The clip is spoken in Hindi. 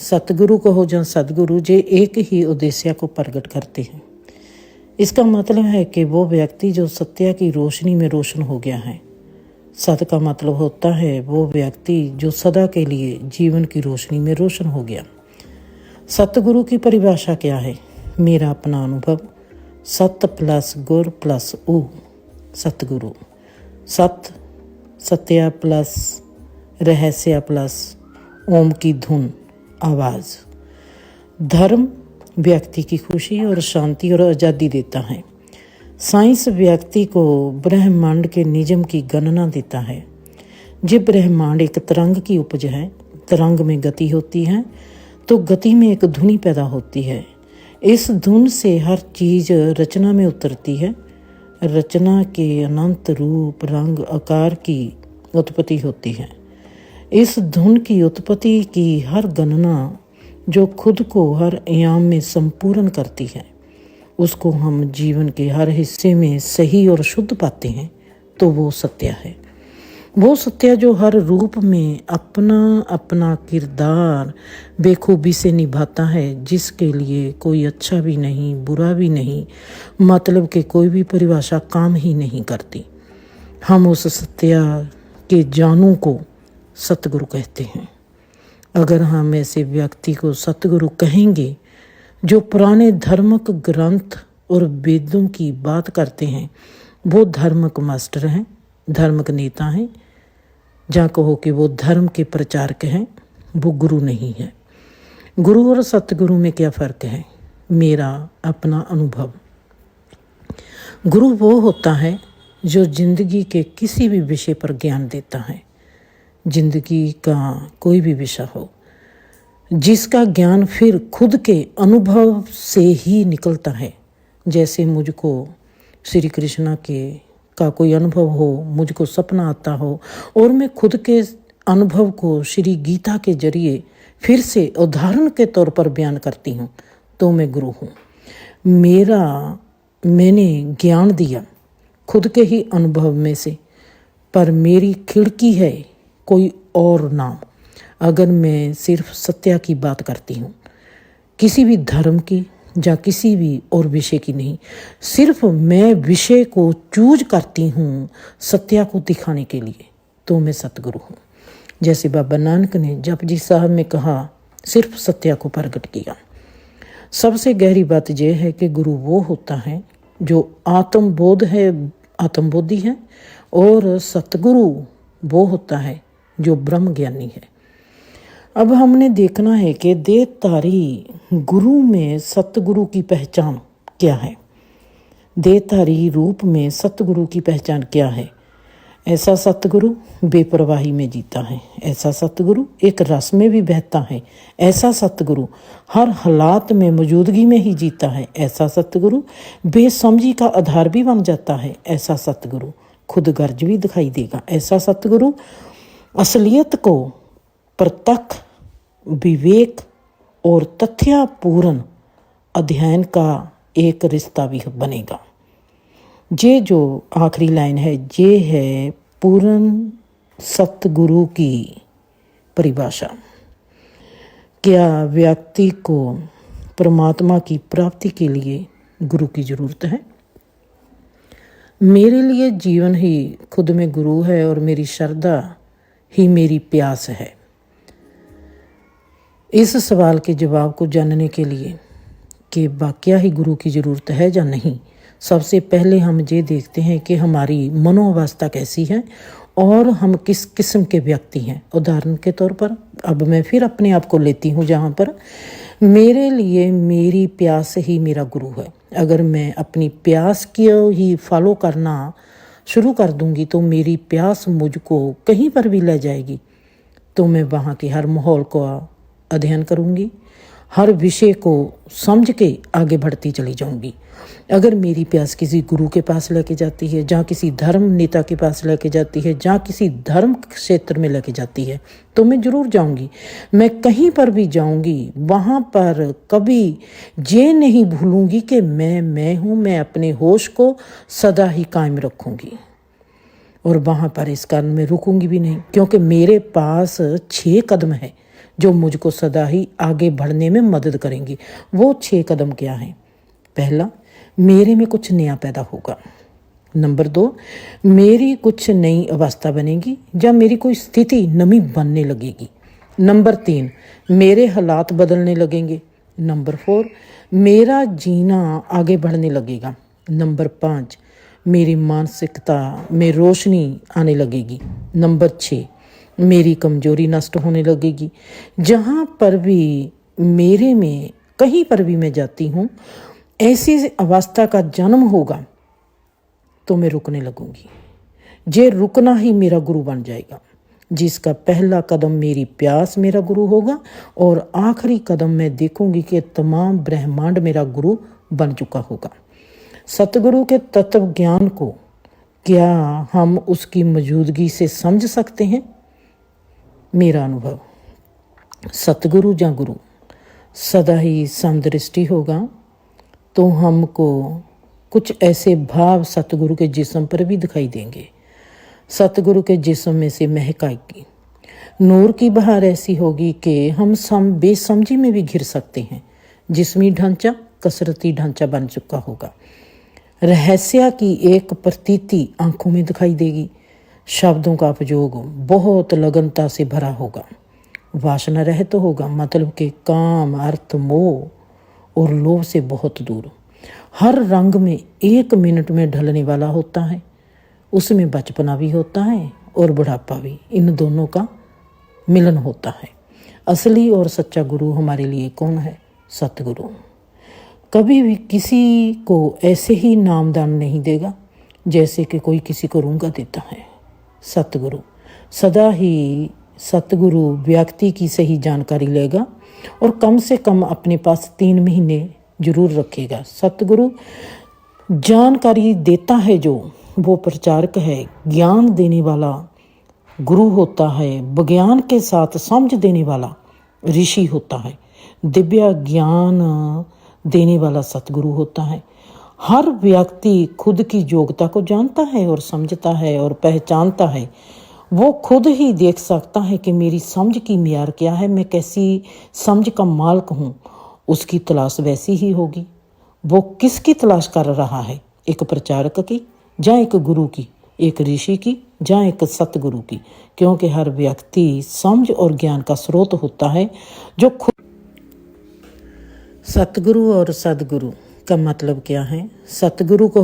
सतगुरु कहो ਜਾਂ सदगुरु जे एक ही उद्देश्य को प्रकट करते हैं। इसका मतलब है कि वो व्यक्ति जो सत्य की रोशनी में रोशन हो गया है। सत का मतलब होता है वो व्यक्ति जो सदा के लिए जीवन की रोशनी में रोशन हो गया। सतगुरु की परिभाषा क्या है? मेरा अपना अनुभव, सत प्लस गुर प्लस ऊ सतगुरु। सत सत्या प्लस रहस्य प्लस ओम की धुन आवाज़। धर्म व्यक्ति की खुशी और शांति और आज़ादी देता है। साइंस व्यक्ति को ब्रह्मांड के नियम की गणना देता है। जब ब्रह्मांड एक तरंग की उपज है, तरंग में गति होती है तो गति में एक धुनी पैदा होती है। इस धुन से हर चीज़ रचना में उतरती है। रचना के अनंत रूप रंग आकार की उत्पत्ति होती है। इस धुन की उत्पत्ति की हर गणना जो खुद को हर आयाम में संपूर्ण करती है, उसको हम जीवन के हर हिस्से में सही और शुद्ध पाते हैं तो वो सत्य है। वो सत्य जो हर रूप में अपना अपना किरदार बेखूबी से निभाता है, जिसके लिए कोई अच्छा भी नहीं बुरा भी नहीं, मतलब कि कोई भी परिभाषा काम ही नहीं करती। हम उस सत्य के जानू को सतगुरु कहते हैं। अगर हम ऐसे व्यक्ति को सतगुरु कहेंगे जो पुराने धार्मिक ग्रंथ और वेदों की बात करते हैं, वो धार्मिक मास्टर हैं, धार्मिक नेता हैं, जहाँ कहो कि वो धर्म के प्रचारक हैं, वो गुरु नहीं है। गुरु और सतगुरु में क्या फ़र्क है? मेरा अपना अनुभव। गुरु वो होता है जो जिंदगी के किसी भी विषय पर ज्ञान देता है। जिंदगी का कोई भी विषय हो, जिसका ज्ञान फिर खुद के अनुभव से ही निकलता है। जैसे मुझको श्री कृष्णा का कोई अनुभव हो, मुझको सपना आता हो और मैं खुद के अनुभव को श्री गीता के जरिए फिर से उदाहरण के तौर पर बयान करती हूँ, तो मैं गुरु हूँ। मैंने ज्ञान दिया खुद के ही अनुभव में से, पर मेरी खिड़की है कोई और नाम। अगर मैं सिर्फ सत्य की बात करती हूँ, किसी भी धर्म की या किसी भी और विषय की नहीं, सिर्फ मैं विषय को चूज करती हूँ सत्य को दिखाने के लिए, तो मैं सतगुरु हूँ। जैसे बाबा नानक ने जपजी साहब में कहा, सिर्फ सत्य को प्रकट किया। सबसे गहरी बात यह है कि गुरु वो होता है जो आत्मबोधी है, और सतगुरु वो होता है जो ब्रह्म ज्ञानी है। अब हमने देखना है कि देहधारी गुरु में सतगुरु की पहचान क्या है। देहधारी रूप में सतगुरु की पहचान क्या है? ऐसा सतगुरु बेपरवाही में जीता है। ऐसा सतगुरु एक रस में भी बहता है। ऐसा सतगुरु हर हालात में मौजूदगी में ही जीता है। ऐसा सतगुरु बेसमझी का आधार भी बन जाता है। ऐसा सतगुरु खुद गर्ज भी दिखाई देगा। ऐसा सतगुरु असलियत को प्रत्यक्ष विवेक और तथ्यपूर्ण अध्ययन का एक रिश्ता भी बनेगा। ये जो आखिरी लाइन है, ये है पूर्ण सतगुरु की परिभाषा। क्या व्यक्ति को परमात्मा की प्राप्ति के लिए गुरु की जरूरत है? मेरे लिए जीवन ही खुद में गुरु है और मेरी श्रद्धा ही मेरी प्यास है। इस सवाल के जवाब को जानने के लिए कि वाकया ही गुरु की ज़रूरत है या नहीं, सबसे पहले हम ये देखते हैं कि हमारी मनोअवस्था कैसी है और हम किस किस्म के व्यक्ति हैं। उदाहरण के तौर पर अब मैं फिर अपने आप को लेती हूँ, जहाँ पर मेरे लिए मेरी प्यास ही मेरा गुरु है। अगर मैं अपनी प्यास को ही फॉलो करना शुरू कर दूंगी तो मेरी प्यास मुझको कहीं पर भी ले जाएगी। तो मैं वहाँ के हर माहौल को अध्ययन करूँगी, हर विषय को समझ के आगे बढ़ती चली जाऊँगी। अगर मेरी प्यास किसी गुरु के पास लेके जाती है, जहाँ किसी धर्म नेता के पास लेके जाती है, जहाँ किसी धर्म क्षेत्र में लेके जाती है, तो मैं ज़रूर जाऊँगी। मैं कहीं पर भी जाऊँगी, वहाँ पर कभी ये नहीं भूलूँगी कि मैं हूँ। मैं अपने होश को सदा ही कायम रखूँगी और वहाँ पर इस कारण मैं रुकूँगी भी नहीं, क्योंकि मेरे पास 6 कदम है जो मुझको सदा ही आगे बढ़ने में मदद करेंगी। वो 6 कदम क्या हैं? पहला, मेरे में कुछ नया पैदा होगा। नंबर 2, मेरी कुछ नई अवस्था बनेगी या मेरी कोई स्थिति नमी बनने लगेगी। नंबर 3, मेरे हालात बदलने लगेंगे। नंबर 4, मेरा जीना आगे बढ़ने लगेगा। नंबर 5, मेरी मानसिकता में रोशनी आने लगेगी। नंबर 6, मेरी कमजोरी नष्ट होने लगेगी। जहाँ पर भी मेरे में कहीं पर भी मैं जाती हूँ, ऐसी अवस्था का जन्म होगा तो मैं रुकने लगूंगी। ये रुकना ही मेरा गुरु बन जाएगा, जिसका पहला कदम मेरी प्यास मेरा गुरु होगा और आखिरी कदम मैं देखूंगी कि तमाम ब्रह्मांड मेरा गुरु बन चुका होगा। सतगुरु के तत्व ज्ञान को क्या हम उसकी मौजूदगी से समझ सकते हैं? मेरा अनुभव, सतगुरु या गुरु सदा ही समदृष्टि होगा तो हमको कुछ ऐसे भाव सतगुरु के जिस्म पर भी दिखाई देंगे। सतगुरु के जिस्म में से महक आएगी, नूर की बहार ऐसी होगी कि हम बेसमझी में भी घिर सकते हैं। जिस्मी ढांचा कसरती ढांचा बन चुका होगा। रहस्य की एक प्रतीति आंखों में दिखाई देगी। शब्दों का उपयोग बहुत लगनता से भरा होगा। वासना रहित होगा, मतलब के काम, अर्थ, मोह और लोभ से बहुत दूर। हर रंग में 1 मिनट में ढलने वाला होता है। उसमें बचपना भी होता है और बुढ़ापा भी, इन दोनों का मिलन होता है। असली और सच्चा गुरु हमारे लिए कौन है? सतगुरु। कभी भी किसी को ऐसे ही नामदान नहीं देगा जैसे कि कोई किसी को रूंगा देता है। सतगुरु सदा ही सतगुरु व्यक्ति की सही जानकारी लेगा और कम से कम अपने पास 3 महीने जरूर रखेगा। सतगुरु जानकारी देता है, जो वो प्रचारक है, ज्ञान देने वाला गुरु होता है। विज्ञान के साथ समझ देने वाला ऋषि होता है। दिव्य ज्ञान देने वाला सतगुरु होता है। हर व्यक्ति खुद की योग्यता को जानता है और समझता है और पहचानता है। वो खुद ही देख सकता है कि मेरी समझ की मियार क्या है, मैं कैसी समझ का मालिक हूँ। उसकी तलाश वैसी ही होगी। वो किसकी तलाश कर रहा है? एक प्रचारक की या एक गुरु की, एक ऋषि की या एक सतगुरु की? क्योंकि हर व्यक्ति समझ और ज्ञान का स्रोत होता है जो खुद। सतगुरु और सदगुरु का मतलब क्या है? सतगुरु को